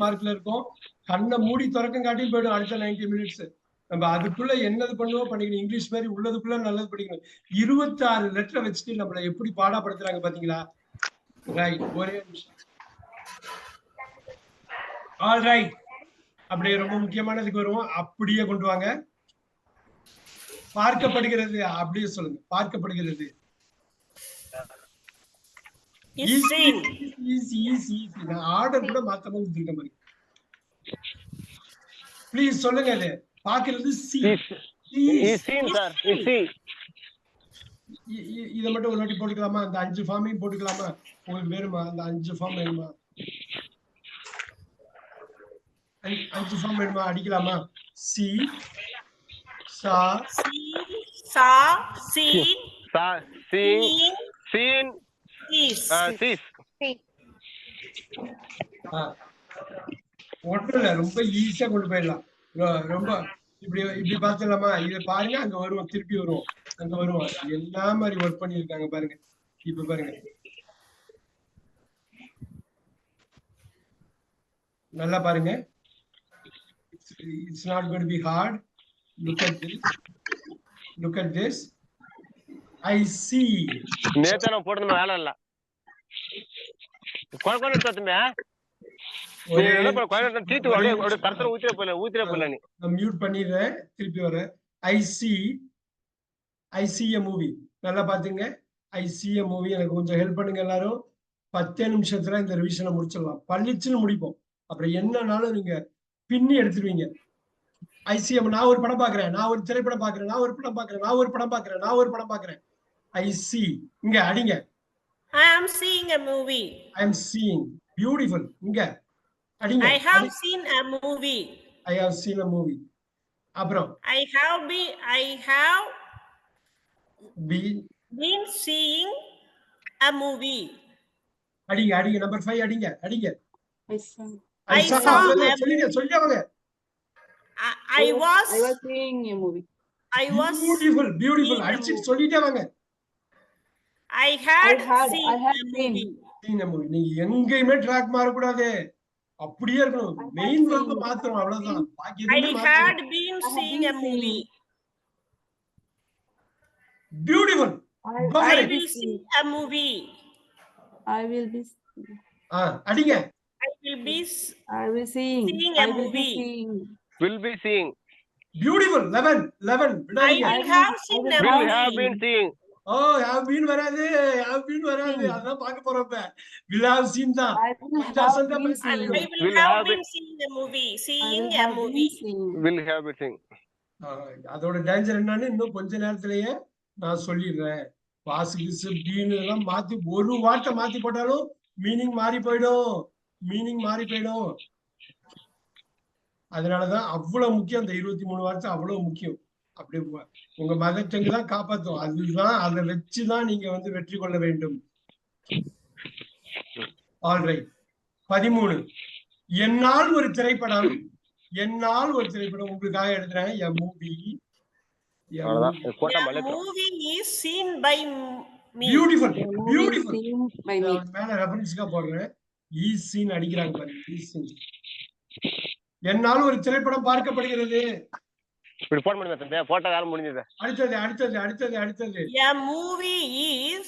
மார்க்ல இருக்கும். கண்ணை மூடி திறக்கம் காட்டியும் போயிடும் அடுத்த 90 மினிட்ஸ். நம்ம அதுக்குள்ள என்னது பண்ணுவோம் பண்ணிக்கணும். இங்கிலீஷ் மாதிரி உள்ளதுக்குள்ள நல்லது படிக்கணும். 26 லெட்டரை வச்சுட்டு நம்மள எப்படி பாடப்படுத்துறாங்க பாத்தீங்களா? ரைட், ஒரே நிமிஷம். ஆல் ரைட், அப்படியே ரொம்ப முக்கியமானதுக்கு வருவோம். அப்படியே கொண்டு வாங்க. பார்க்கப்படுகிறது அப்படியே சொல்லுங்க. பார்க்கப்படுகிறது. நான் ஆர்டர் கூட மாத்தாம கொடுத்துருக்க மாதிரி. ப்ளீஸ் சொல்லுங்க. அது பாக்குறது சி. இத மட்டும் ஒரு வாட்டி போட்டுக்கலாமா? அந்த 5 ஃபார்மையும் போட்டுக்கலாமா? உங்களுக்கு வேணுமா? அந்த 5 ஃபார்ம் வேணுமா? 5 ஃபார்ம் வேணுமா? அடிக்கலாமா? சி சா சா சீன் சா சீன் சீன் சீஸ். ஒன்றும் இல்ல, ரொம்ப ஈஸியா கொண்டு போயிடலாம். ரொம்ப இப்படி பாத்துலாமா? இத பாருங்க, அங்க வருவோம், திருப்பி வருவோம், அங்க வருவோம். என்ன மாதிரி ஒர்க் பண்ணிருக்காங்க பாருங்க. இப்ப பாருங்க, நல்லா பாருங்க. It's not going to be hard. Look at this. Look at this. I see. நேத்தன போடுறது வேலை இல்ல. கோகோன தத்துமே. தீத்து அப்படியே தரத்தர ஊத்திர போல நீ. நான் மியூட் பண்ணிடுறேன், திருப்பி வரேன். I see a movie. நல்லா பாத்துங்க. I see a movie. எனக்கு கொஞ்சம் ஹெல்ப் பண்ணுங்க எல்லாரும். 10 நிமிஷத்துல இந்த ரிவிஷனை முடிச்சிடலாம். பள்ளிச்சுன்னு முடிப்போம். அப்புறம் என்னன்னாலும் நீங்க பின்னி எடுத்துருவீங்க. ஐசிஎம், நான் ஒரு படம் பாக்குறேன், நான் ஒரு திரைப்படம் பாக்குறேன், நான் ஒரு படம் பாக்குறேன், நான் ஒரு படம் பாக்குறேன், நான் ஒரு படம் பாக்குறேன். I see. இங்க அடிங்க. I am seeing a movie. I am seeing. Beautiful. இங்க அடிங்க. I have seen a movie. I have seen a movie. அப்புறம் I have been seeing a movie. அடிங்க. நம்பர் 5 அடிங்க. I saw a சொல்லிடுவாங்க. I was seeing a movie. I was beautiful. அடிச்சு சொல்லிட்டே வாங்க. I had seen a movie. நீங்க எங்கேயுமே track மாற கூடாது. அப்படியே இருக்கணும். மெயின் வர்ப மாத்திரம், அவ்வளவுதான். I had been seeing a movie. Beautiful. I will see a movie. I will be அடிங்க. I will seeing a movie. Will be seeing. Beautiful. 11. I will have seen a movie. Will have been seeing. Oh, have been வராது. அதான் பார்க்க போறப்ப. Will have seen தான். I will have been seeing a movie. Seeing a movie. Will have been seeing. அதோட danger என்னன்னு இன்னும் கொஞ்ச நேரத்திலேயே நான் சொல்லிடுறேன். பாசிட்டிவ் பீன் எல்லாம் மாத்தி ஒரு வார்த்தை மாத்தி போட்டாலும் மீனிங் மாறி போயிடும். அதனாலதான் அவ்வளவு முக்கியம். அந்த 23 வார்த்தை அவ்வளவு முக்கியம். அப்படி உங்க மதர் டங் தான் காப்பாத்தும். அதுதான், அதை வச்சுதான் நீங்க வந்து வெற்றி கொள்ள வேண்டும். ஆல்ரைட். 13. என்னால் ஒரு திரைப்படம் உங்களுக்காக எழுதுறேன். A movie is seen by me. Beautiful. மேல ரெஃபரன்ஸ்க்கா போடுறேன். is seen அடிக்கிறாங்க பாருங்க. is seen. என்னால் ஒரு திரைப்படம் பார்க்கப்படுகிறது. இப்படி போட முடியுமா தம்பி? போட்ட வேலை முடிஞ்சது. அடுத்தது. A movie is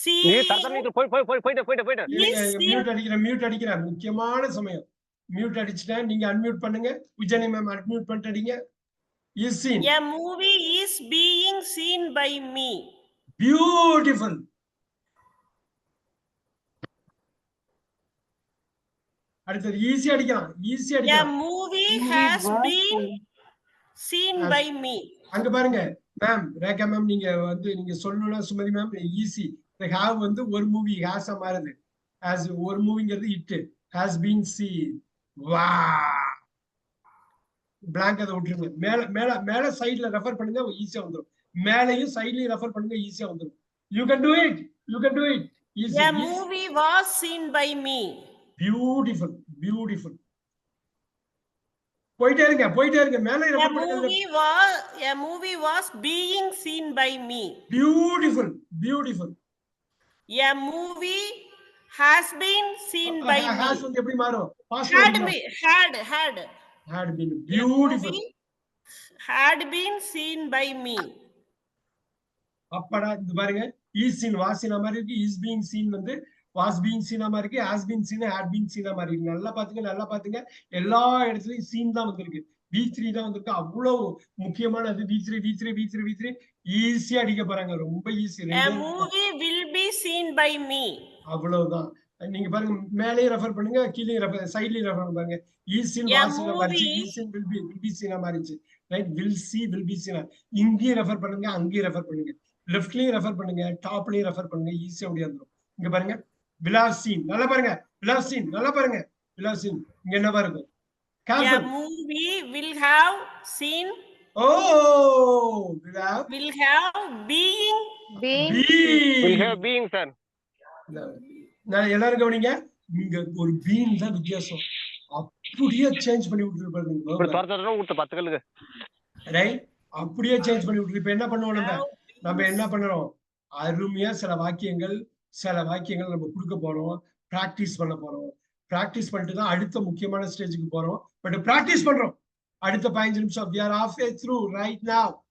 seen. நீ தத்தனிட்டு போய். மியூட் அடிக்கிறேன். முக்கியமான சமயம். மியூட் அடிச்சிட்டேன். நீங்க அன்மியூட் பண்ணுங்க. விஜயனி மேம் அன்மியூட் பண்ணிட்டு அடிங்க. is seen. A movie is being seen by me. Beautiful. அடுத்தது ஈஸியா அடிக்கலாம். A movie has been seen by me. அங்க பாருங்க மேம், ரேகா மேம், நீங்க சொல்லணும்னா சுமதி மேம் ஈஸி. have வந்து ஒரு மூவி ஹாஸ் மாறுது. as ஒரு மூவிங்கிறது இட் has been seen. வா blank அதை விட்டுருங்க. மேல சைடுல ரெஃபர் பண்ணுங்க, ஈஸியா வந்துரும். மேலையும் சைடுலயும் ரெஃபர் பண்ணுங்க, ஈஸியா வந்துரும். You can do it. Easy. A movie was seen by me. Beautiful. போயிட்டே இருங்க. மேல ரெஃபர் பண்ணுங்க. A movie was being seen by me. Beautiful. A movie has been seen by me. has வந்து எப்படி மாறும்? past Had வரும். been, had. had been. A Beautiful. movie had been seen by me. அப்படா இது பாருங்க, is seen was seen மாதிரி இருக்கு, is being seen வந்து was being seen மாதிரி இருக்கு, has been seen had been seen மாதிரி இருக்கு. நல்லா பாத்துங்க. எல்லா இடத்துலயும் seen தான் வந்திருக்கு. V3 தான் வந்திருக்கு. அவ்வளவு முக்கியமானது V3 ஈஸியா அடிக்க போறாங்க. ரொம்ப easy. A movie will be seen by me. அவ்வளவுதான். நீங்க பாருங்க, மேலேயே ரெஃபர் பண்ணுங்க, கீழே ரெஃபர், சைடுலயே ரெஃபர் பண்ணுங்க. is seen A was seen மாதிரி movie- is seen will be seen மாதிரி right. will see will be seen. இங்கேயும் ரெஃபர் பண்ணுங்க, அங்கேயும் ரெஃபர் பண்ணுங்க, லெஃப்ட்லயும் ரெஃபர் பண்ணுங்க, டாப்லயும் ரெஃபர் பண்ணுங்க. ஈஸியா முடியாதுரும். இங்க பாருங்க, will have seen. நல்லா பாருங்க, will have seen. நல்லா பாருங்க, will have seen. இங்க என்னவா இருக்கும்? A Careful. movie will have seen, Oh, will have being. Will have been. being, sir. நான் எல்லாரும் கவனிங்க, இங்க ஒரு பீன் தான் வித்தியாசம். அப்படியே சேஞ்ச் பண்ணி இப்படி விட்டுருப்பாரு. துரத்துறோம் விட்டு 10 கல்லுக்கு. ரைட், அப்படியே சேஞ்ச் பண்ணி விட்டுரு. இப்ப என்ன பண்ணுவோம்? நம்ம என்ன பண்றோம்? அருமையா சில வாக்கியங்கள் நம்ம கொடுக்க போறோம், பிராக்டிஸ் பண்ண போறோம். பிராக்டிஸ் பண்ணிட்டு தான் அடுத்த முக்கியமான ஸ்டேஜுக்கு போறோம். பட் பிராக்டிஸ் பண்றோம். அடுத்த 15 நிமிஷம் we are halfway through right now.